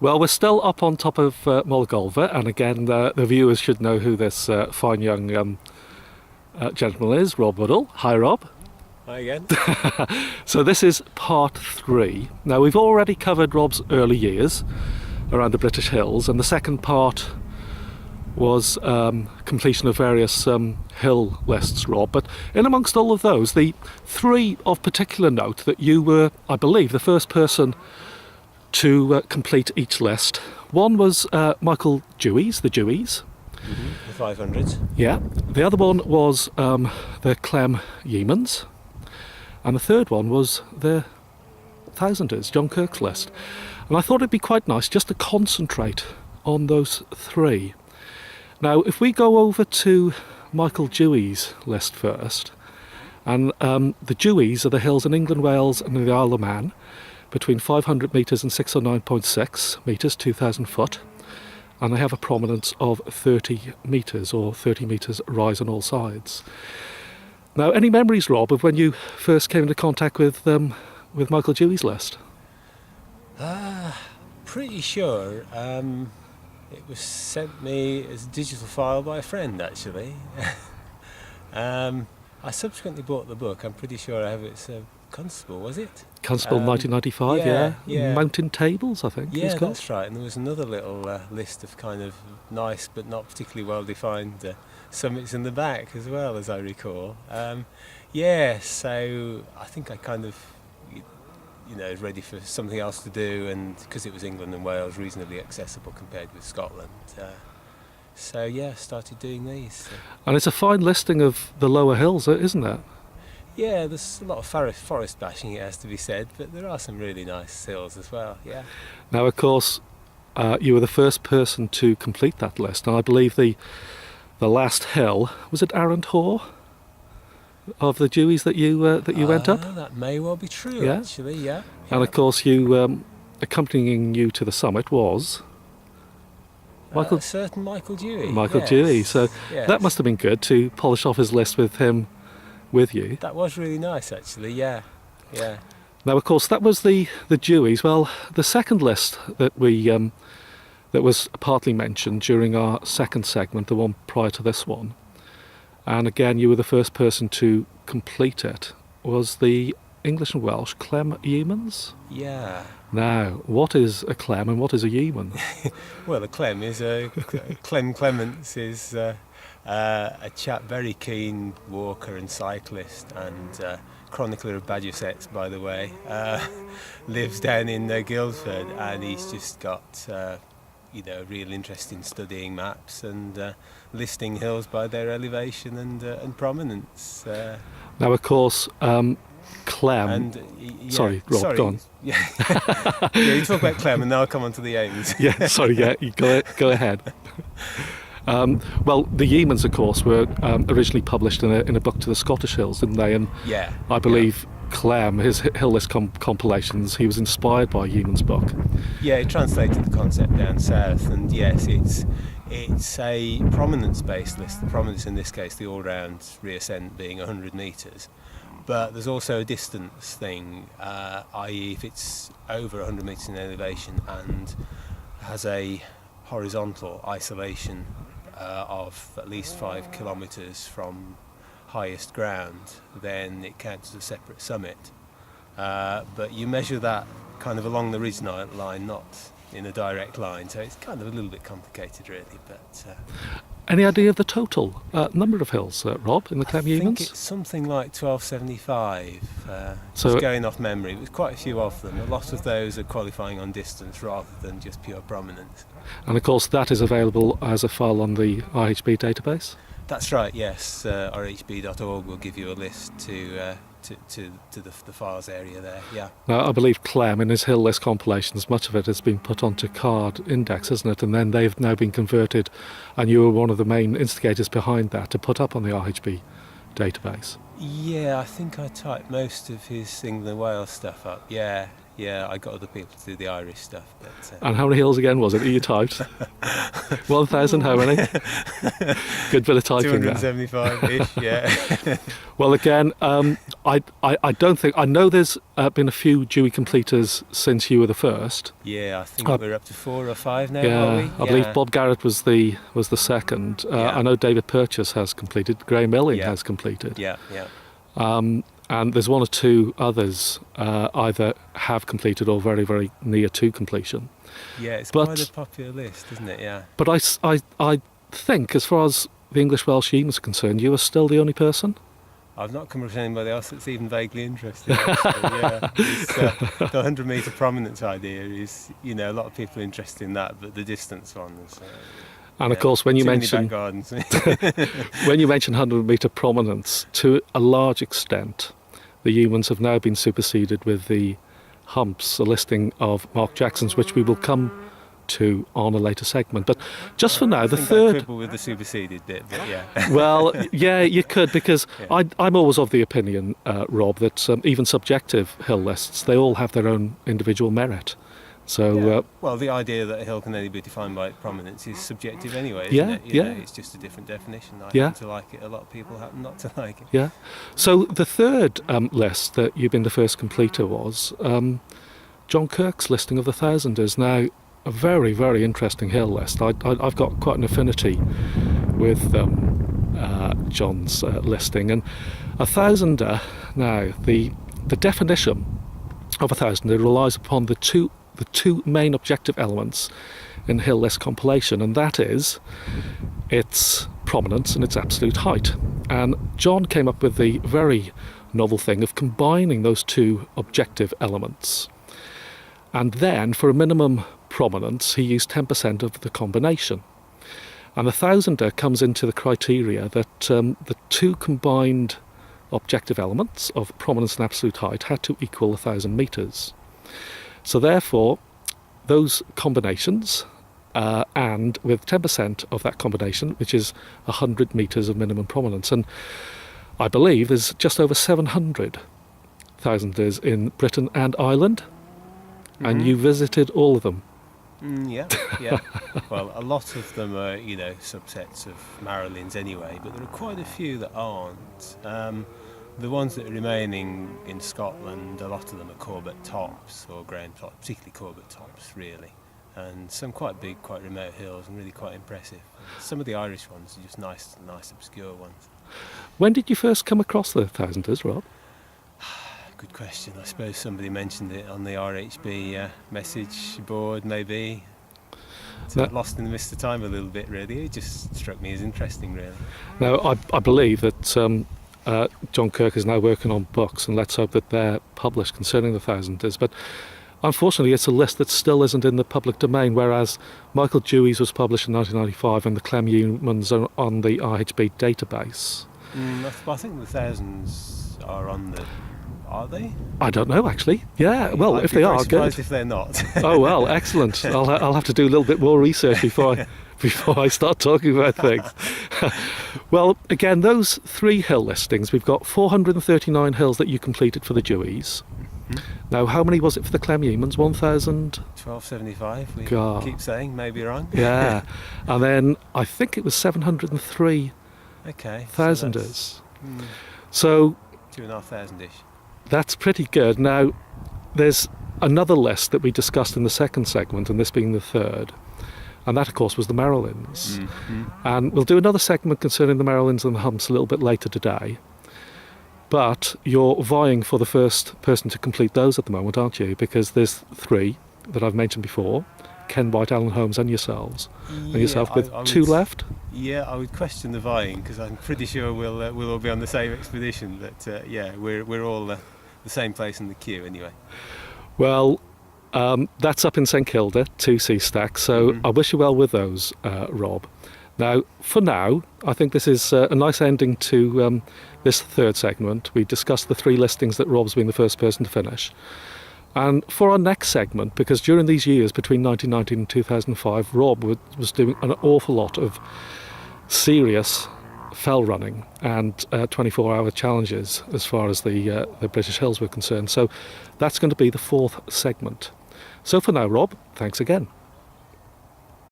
Well, we're still up on top of Mulgolva, and again, the viewers should know who this fine young gentleman is, Rob Woodall. Hi, Rob. Hi again. So this is part 3. Now, we've already covered Rob's early years around the British Hills, and the second part was completion of various hill lists, Rob. But in amongst all of those, the 3 of particular note that you were, I believe, the first person to complete each list. One was Michael Deweys, the Deweys. The 500s. Yeah. The other one was the Clem Yeamans. And the third one was the Thousanders, John Kirk's list. And I thought it'd be quite nice just to concentrate on those 3. Now, if we go over to Michael Deweys' list first, and the Deweys are the hills in England, Wales and the Isle of Man, between 500 metres and 609.6 metres, 2,000 foot, and they have a prominence of 30 metres, or 30 metres rise on all sides. Now, any memories, Rob, of when you first came into contact with Michael Deweys' list? Pretty sure it was sent me as a digital file by a friend, actually. I subsequently bought the book. I'm pretty sure I have it. Constable, was it? Constable 1995, yeah. Mountain Tables, I think. Yeah, it's called. That's right. And there was another little list of kind of nice but not particularly well-defined summits in the back as well, as I recall. So I think I kind of, was ready for something else to do, and because it was England and Wales, reasonably accessible compared with Scotland. Started doing these. And it's a fine listing of the lower hills, isn't it? Yeah, there's a lot of forest bashing, it has to be said, but there are some really nice hills as well, yeah. Now, of course, you were the first person to complete that list, and I believe the last hill, was it Arrant Hoare of the Deweys that you went up? That may well be true, actually, yeah. And of course, accompanying you to the summit was Michael, a certain Michael Dewey. Michael Dewey, so that must have been good to polish off his list with him with you. That was really nice, actually, yeah. Now, of course, that was the Deweys. Well, the second list that that was partly mentioned during our second segment, the one prior to this one, and again, you were the first person to complete it, was the English and Welsh Clem Yeamans. Yeah. Now, what is a Clem and what is a Yeaman? Well, a Clem is Clem Clements is a chap, very keen walker and cyclist, and chronicler of Badgersets, by the way. Lives down in Guildford, and he's just got a real interest in studying maps and listing hills by their elevation and prominence. Now, of course, Clem. Sorry, Rob, go on. Yeah, you talk about Clem, and now I'll come on to the Yeamans. You go ahead. Well, the Yeamans, of course, were originally published in a book to the Scottish Hills, didn't they? And I believe Clem, his hill list compilations, he was inspired by Yeaman's book. Yeah, he translated the concept down south, and yes, it's a prominence-based list. The prominence in this case, the all-round reascent being 100 metres. But there's also a distance thing, i.e. if it's over 100 metres in elevation and has a horizontal isolation of at least 5 kilometres from highest ground, then it counts as a separate summit. But you measure that kind of along the ridge line, not in a direct line, so it's kind of a little bit complicated, really. But any idea of the total number of hills, Rob, in the Clem Yeamans? I think it's something like 1275. So going off memory, there's quite a few of them. A lot of those are qualifying on distance rather than just pure prominence. And of course, that is available as a file on the RHB database. That's right. Yes, rhb.org will give you a list to the files area there. Yeah. Now, I believe Clem, in his hill list compilations, much of it has been put onto card index, isn't it? And then they've now been converted, and you were one of the main instigators behind that to put up on the RHB database. Yeah, I think I typed most of his England and Wales stuff up. Yeah, Yeah, I got other people to do the Irish stuff. But, And how many hills again was it that you typed? 1,000, how many? Good bit of typing there. 275-ish, yeah. Well, again, I don't think... I know there's been a few Dewey completers since you were the first. Yeah, I think we're up to 4 or 5 now, Yeah, are we? I believe Bob Garrett was the second. I know David Purchase has completed. Graham Milling has completed. Yeah. And there's 1 or 2 others either have completed or very, very near to completion. Yeah, it's quite a popular list, isn't it? Yeah. But I think, as far as the English-Welsh Yeamans are concerned, you are still the only person? I've not come across anybody else that's even vaguely interested. Yeah, the 100-metre prominence idea is, a lot of people are interested in that, but the distance ones. And of course, when you mention 100-metre prominence, to a large extent, the Yeamans have now been superseded with the humps, a listing of Mark Jackson's, which we will come to on a later segment. But just for now, the third... I quibble with the superseded bit, but yeah. Well, yeah, you could, because I'm always of the opinion, Rob, that even subjective hill lists, they all have their own individual merit. So, well, the idea that a hill can only be defined by prominence is subjective anyway, isn't it? You know, it's just a different definition. I happen to like it, a lot of people happen not to like it. Yeah. So the third list that you've been the first completer was John Kirk's listing of the Thousanders. Now, a very, very interesting hill list. I've got quite an affinity with John's listing. And a Thousander, now, the definition of a Thousander relies upon the two main objective elements in hill list compilation, and that is its prominence and its absolute height. And John came up with the very novel thing of combining those two objective elements. And then, for a minimum prominence, he used 10% of the combination. And the Thousander comes into the criteria that the two combined objective elements of prominence and absolute height had to equal 1,000 metres. So therefore, those combinations, and with 10% of that combination, which is 100 metres of minimum prominence, and I believe there's just over 700 Thousanders in Britain and Ireland, and you visited all of them. Yeah. Well, a lot of them are, subsets of Marylands anyway, but there are quite a few that aren't. The ones that are remaining in Scotland, a lot of them are Corbett tops or Graham tops, particularly Corbett tops, really. And some quite big, quite remote hills and really quite impressive. Some of the Irish ones are just nice, obscure ones. When did you first come across the Thousanders, Rob? Good question. I suppose somebody mentioned it on the RHB message board, maybe. Lost in the mist of time a little bit, really. It just struck me as interesting, really. Now, I believe that John Kirk is now working on books, and let's hope that they're published concerning the Thousanders. But unfortunately, it's a list that still isn't in the public domain, whereas Michael Deweys was published in 1995 and the Clem Yeamans are on the RHB database. I think the Thousands are on the... Are they? I don't know, actually. Yeah, well, if they are, good. If they're not. Oh, well, excellent. I'll have to do a little bit more research before I start talking about things. Well, again, those 3 hill listings, we've got 439 hills that you completed for the Deweys. Now, how many was it for the Clem Yeamans? 1,000? 1,275, we keep saying, maybe wrong. Yeah, and then I think it was 703 Thousanders. So 2,500-ish. That's pretty good. Now, there's another list that we discussed in the second segment, and this being the third, and that, of course, was the Marylands. And we'll do another segment concerning the Marylands and the humps a little bit later today. But you're vying for the first person to complete those at the moment, aren't you? Because there's 3 that I've mentioned before, Ken White, Alan Holmes and yourselves. And yourself with 2 left? Yeah, I would question the vying, because I'm pretty sure we'll all be on the same expedition. But we're all the same place in the queue anyway. Well, that's up in St Kilda, 2 sea stacks, so I wish you well with those, Rob. Now, for now, I think this is a nice ending to this third segment. We discussed the 3 listings that Rob's been the first person to finish. And for our next segment, because during these years between 1990 and 2005, Rob was doing an awful lot of serious fell running and 24-hour challenges as far as the British Hills were concerned. So that's going to be the fourth segment. So for now, Rob, thanks again.